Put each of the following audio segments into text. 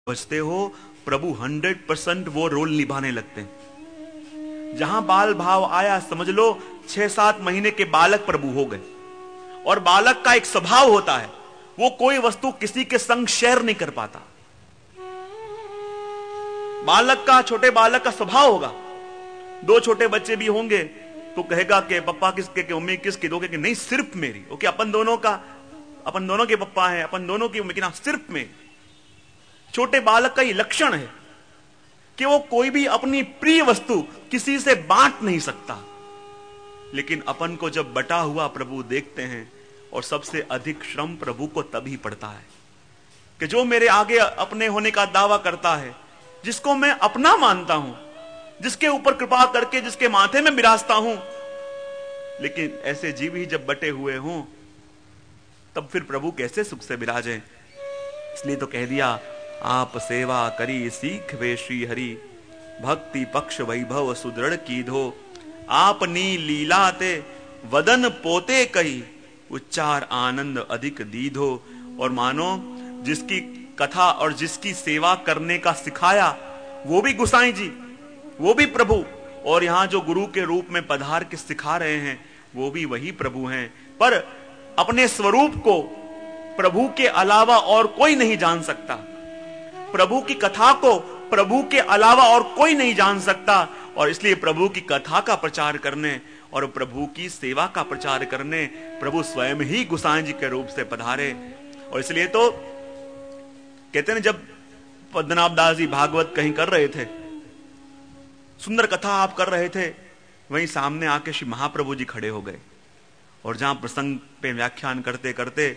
बचते हो, प्रभु 100% वो रोल निभाने लगते हैं। जहां बाल भाव आया, समझ लो 6-7 महीने के बालक प्रभु हो गए। और बालक का एक स्वभाव होता है, वो कोई वस्तु किसी के संग शेयर नहीं कर पाता। बालक का, छोटे बालक का स्वभाव होगा, 2 छोटे बच्चे भी होंगे तो कहेगा कि पप्पा किसके, कि मम्मी किसके, दोगे कि नहीं सिर्फ मेरी। ओके, अपन दोनों के पप्पा हैं, अपन दोनों की मम्मी, सिर्फ मेरी। छोटे बालक का ये लक्षण है कि वो कोई भी अपनी प्रिय वस्तु किसी से बांट नहीं सकता। लेकिन अपन को जब बटा हुआ प्रभु देखते हैं, और सबसे अधिक श्रम प्रभु को तभी पड़ता है कि जो मेरे आगे अपने होने का दावा करता है, जिसको मैं अपना मानता हूं, जिसके ऊपर कृपा करके जिसके माथे में विराजता हूं, लेकिन ऐसे जीव ही जब बटे हुए हों, तब फिर प्रभु कैसे सुख से विराजे। इसलिए तो कह दिया, आप सेवा करी सीख वे श्री हरि, भक्ति पक्ष वैभव सुदृढ़ की धो, आपनी लीला ते वदन पोते कही, उच्चार आनंद अधिक दीधो। और मानो जिसकी कथा और जिसकी सेवा करने का सिखाया, वो भी गुसाई जी, वो भी प्रभु, और यहां जो गुरु के रूप में पधार के सिखा रहे हैं, वो भी वही प्रभु हैं। पर अपने स्वरूप को प्रभु के अलावा और कोई नहीं जान सकता, प्रभु की कथा को प्रभु के अलावा और कोई नहीं जान सकता। और इसलिए प्रभु की कथा का प्रचार करने और प्रभु की सेवा का प्रचार करने प्रभु स्वयं ही गोसाई जी के रूप से पधारे। और इसलिए तो कहते हैं, जब पद्मनाभ दास जी भागवत कहीं कर रहे थे, सुंदर कथा आप कर रहे थे, वहीं सामने आके श्री महाप्रभु जी खड़े हो गए। और जहां प्रसंग पे व्याख्यान करते करते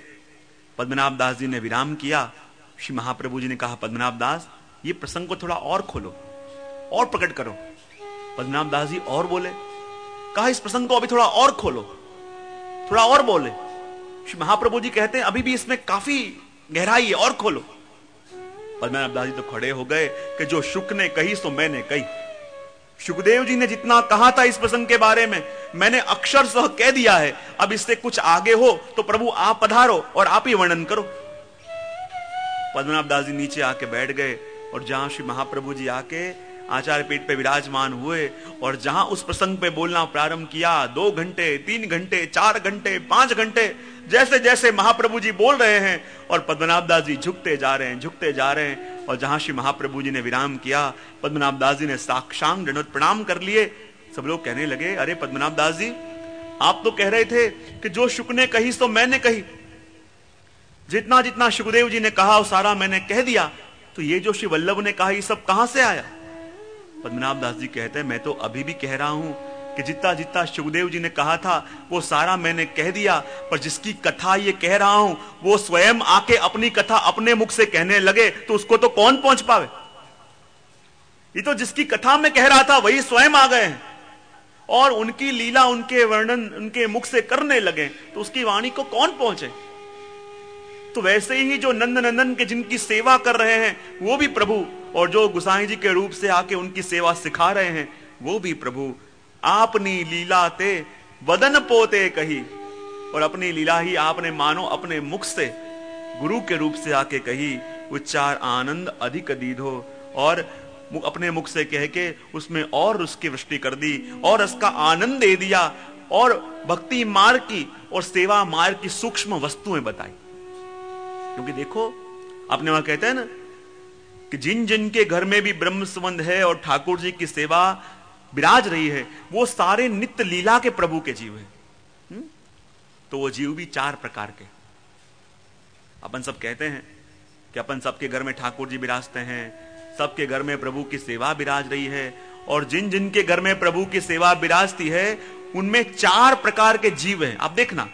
पद्मनाभ दास जी ने विराम किया, श्री महाप्रभु जी ने कहा, पद्मनाभ दास, ये प्रसंग को थोड़ा और खोलो और प्रकट करो। पद्मनाभ दास जी और बोले, कहा इस प्रसंग को अभी थोड़ा और खोलो, थोड़ा और बोले। श्री महाप्रभु जी कहते हैं, अभी भी इसमें काफी गहराई है, और खोलो। पद्मनाभ दास जी तो खड़े हो गए कि जो शुक ने कही सो मैंने कही। सुखदेव जी ने जितना कहा था इस प्रसंग के बारे में, मैंने अक्षरशः कह दिया है। अब इससे कुछ आगे हो तो प्रभु आप पधारो और आप ही वर्णन करो। पद्मनाभ दास जी नीचे आके बैठ गए, और जहां श्री महाप्रभु जी आके आचार्य पीठ पे विराजमान हुए, और जहां उस प्रसंग पे बोलना प्रारंभ किया, 2 घंटे, 3 घंटे, 4 घंटे, 5 घंटे, जैसे जैसे महाप्रभु जी बोल रहे हैं, और पद्मनाभ दास जी झुकते जा रहे हैं, झुकते जा रहे हैं। और जहां श्री महाप्रभु जी ने विराम किया, पद्मनाभ दास जी ने साष्टांग दंडवत प्रणाम कर लिए। सब लोग कहने लगे, अरे पद्मनाभ दास जी, आप तो कह रहे थे कि जो शुक ने कही सो मैंने कही, जितना जितना सुखदेव जी ने कहा वो सारा मैंने कह दिया, तो ये जो श्री वल्लभ ने कहा ये सब कहां से आया? पद्मनाभ दास जी कहते हैं, मैं तो अभी भी कह रहा हूं कि जितना जितना सुखदेव जी ने कहा था वो सारा मैंने कह दिया, पर जिसकी कथा ये कह रहा हूं वो स्वयं आके अपनी कथा अपने मुख से कहने लगे तो उसको तो कौन पहुंच पावे। ये तो जिसकी कथा में कह रहा था वही स्वयं आ गए हैं, और उनकी लीला, उनके वर्णन उनके मुख से करने लगे, तो उसकी वाणी को कौन पहुंचे। तो वैसे ही जो नंद नंदन के जिनकी सेवा कर रहे हैं वो भी प्रभु, और जो गोसाई जी के रूप से आके उनकी सेवा सिखा रहे हैं वो भी प्रभु। आपनी लीला ते वदन पोते कही, और अपनी लीला ही आपने मानो अपने मुख से गुरु के रूप से आके कही। उच्चार आनंद अधिक दीधो, और अपने मुख से कह के उसमें और उसकी वृष्टि कर दी, और उसका आनंद दे दिया, और भक्ति मार्ग की और सेवा मार्ग की सूक्ष्म वस्तुएं बताई। क्योंकि देखो, अपने वहां कहते हैं ना कि जिन जिन के घर में भी ब्रह्म संबंध है और ठाकुर जी की सेवा विराज रही है, वो सारे नित्य लीला के प्रभु के जीव हैं। तो वो जीव भी 4 प्रकार के। अपन सब कहते हैं कि अपन सबके घर में ठाकुर जी विराजते हैं, सबके घर में प्रभु की सेवा विराज रही है, और जिन जिन के घर में प्रभु की सेवा विराजती है उनमें 4 प्रकार के जीव हैं। आप देखना,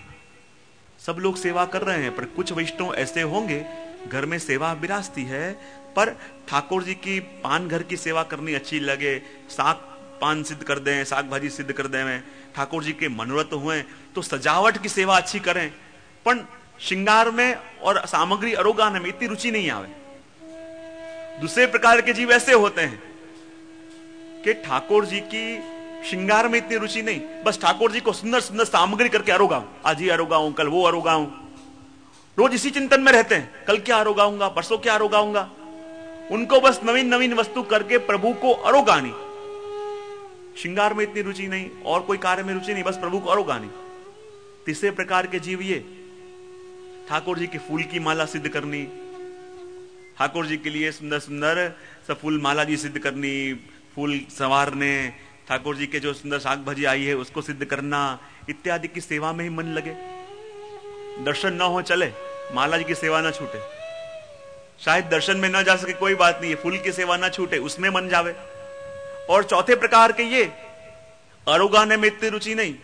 सब लोग सेवा कर रहे हैं, पर कुछ वैष्णव ऐसे होंगे घर में सेवा विराजती है, पर ठाकुर जी की पान घर की सेवा करनी अच्छी लगे, साग पान सिद्ध कर दें, साग भाजी सिद्ध कर दें, ठाकुर जी के मनोरथ हुए तो सजावट की सेवा अच्छी करें, पर श्रृंगार में और सामग्री अरोगान में इतनी रुचि नहीं आवे। दूसरे प्रकार के जीव ऐसे होते हैं कि ठाकुर जी की श्रृंगार में इतनी रुचि नहीं, बस ठाकुर जी को सुंदर सुंदर सामग्री करके अरोगाऊं, आज ही अरोगाऊं, कल वो अरोगाऊं, रोज इसी चिंतन में रहते हैं, कल क्या अरोगाऊंगा, परसों क्या अरोगाऊंगा। उनको बस नवीन नवीन वस्तु करके प्रभु को अरोगानी। श्रृंगार में इतनी रुचि नहीं, और कोई कार्य में रुचि नहीं, बस प्रभु को अरोगानी। तीसरे प्रकार के जीव ये ठाकुर जी की फूल की माला सिद्ध करनी, ठाकुर जी के लिए सुंदर सुंदर सब फूल माला जी सिद्ध करनी, फूल संवारने, ठाकुर जी के जो सुंदर शाक भाजी आई है उसको सिद्ध करना, इत्यादि की सेवा में ही मन लगे। दर्शन न हो चले, माला जी की सेवा ना छूटे। शायद दर्शन में न जा सके कोई बात नहीं है, फूल की सेवा ना छूटे, उसमें मन जावे। और चौथे प्रकार के ये अरोगाने में इतनी रुचि नहीं,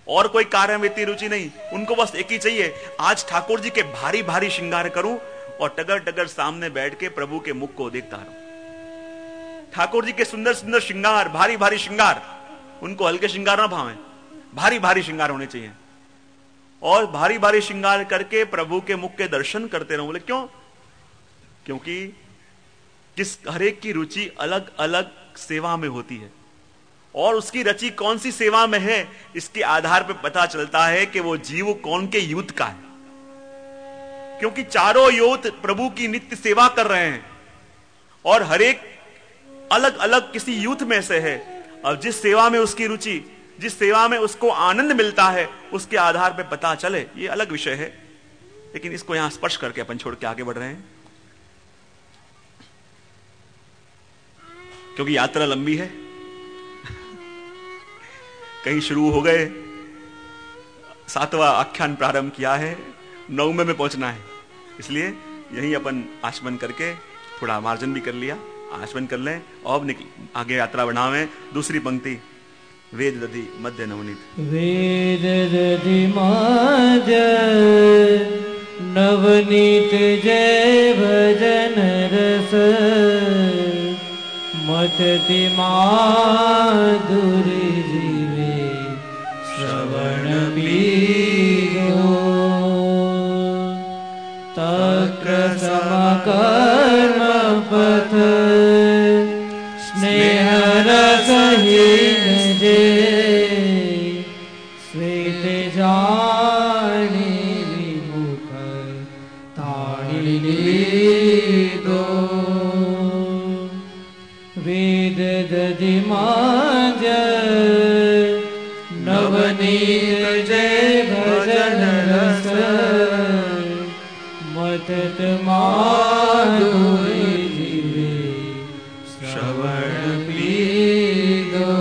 और कोई कार्य में इतनी रुचि नहीं, उनको बस एक ही चाहिए, आज ठाकुर जी के भारी भारी श्रृंगार करूं और टगर टगर सामने बैठ के प्रभु के मुख को देखता रहूं। ठाकुर जी के सुंदर सुंदर श्रृंगार, भारी भारी श्रृंगार, उनको हल्के श्रृंगार ना भावें, भारी भारी श्रृंगार होने चाहिए। और भारी भारी श्रृंगार करके प्रभु के मुख के दर्शन करते रहो। बोले क्यों? क्योंकि हर एक की रुचि अलग अलग सेवा में होती है, और उसकी रुचि कौन सी सेवा में है इसके आधार पर पता चलता है कि वो जीव कौन के यूथ का है। क्योंकि चारों यूथ प्रभु की नित्य सेवा कर रहे हैं, और हर एक अलग अलग किसी यूथ में से है। अब जिस सेवा में उसकी रुचि, जिस सेवा में उसको आनंद मिलता है, उसके आधार पर पता चले, ये अलग विषय है। लेकिन इसको यहां स्पर्श करके अपन छोड़ के आगे बढ़ रहे हैं, क्योंकि यात्रा लंबी है। कहीं शुरू हो गए, 7वां आख्यान प्रारंभ किया है, 9वें में पहुंचना है, इसलिए यही अपन आचमन करके थोड़ा मार्जन भी कर लिया, आचमन कर लें और आगे यात्रा बढ़ावें। दूसरी पंक्ति, वेद दधि मध्य नवनीत। वेद दधि मध्य नवनीत जय भजन रस, मतति माधुरी जीवे श्रवण पीयो, तक्र समकर्म पथ स्नेह रसहीन जे, श्वेत जानी विमुख ताड़ी लीदो। वेद दधि मध्य नवनीत जय भजन रस, मतत माधुरी जीवे श्रवण पीदो,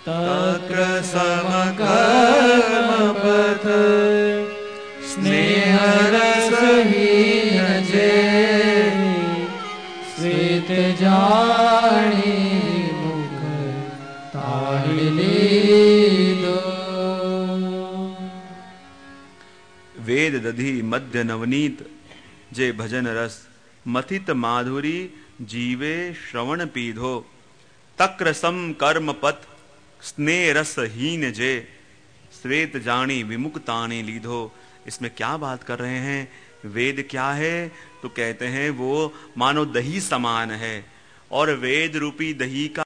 तक्र समकर्म पथ स्नेह रसहीन जे, श्वेत जानी मुख ताड़ी लीदो। वेद दधि मध्य नवनीत जे भजन रस, मथित माधुरी जीवे श्रवण पीधो, तक्र सम कर्म पथ स्नेह रसहीन जे, श्वेत जानी विमुक्तानी लीधो। इसमें क्या बात कर रहे हैं? वेद क्या है? तो कहते हैं वो मानो दही समान है, और वेद रूपी दही का